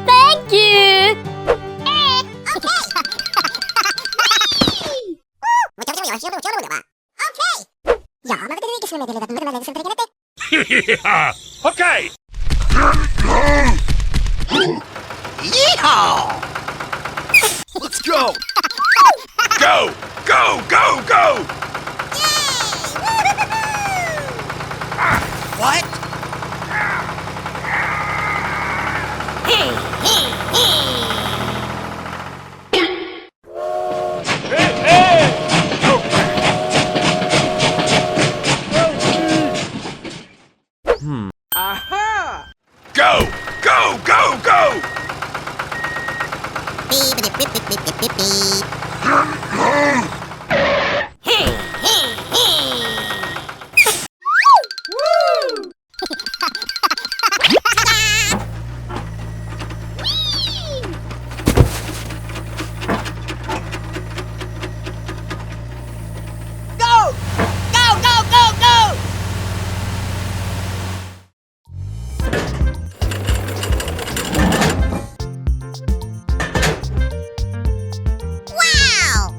Thank you. Okay. Yeehaw! Let's go. Go, go, go, go. What? Aha! Go, go, go, go. Beep, beep, beep, beep, beep, beep, beep. Go! Go, go, go, go! Wow!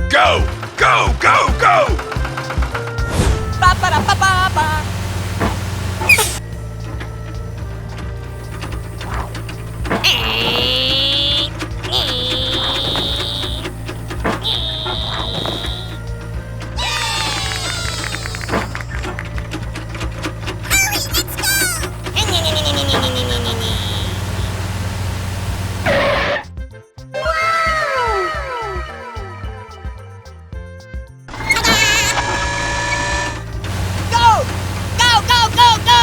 Go, go, go, go. Ba ba da ba ba ba. Go! Go, go, go, go!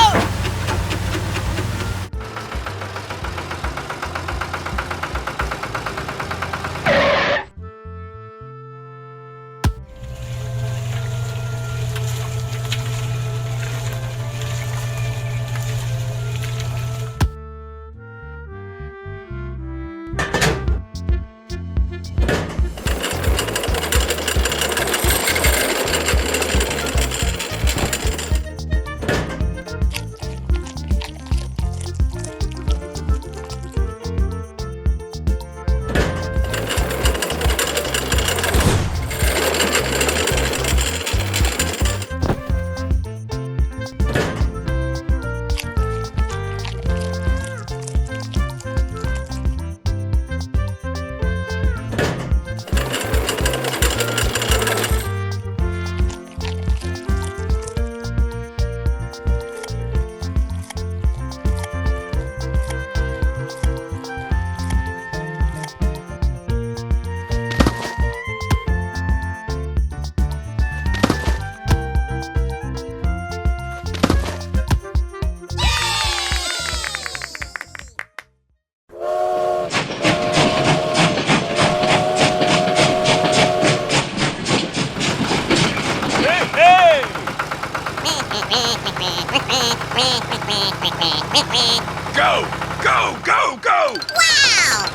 Go, go, go, go. Wow!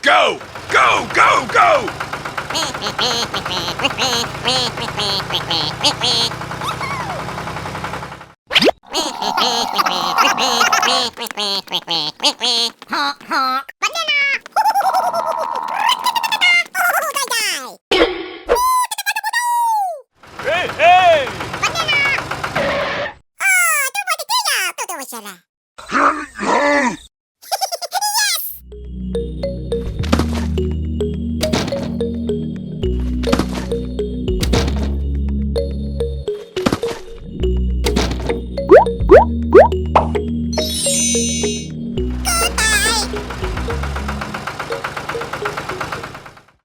Go, go, go, go. Honk, honk.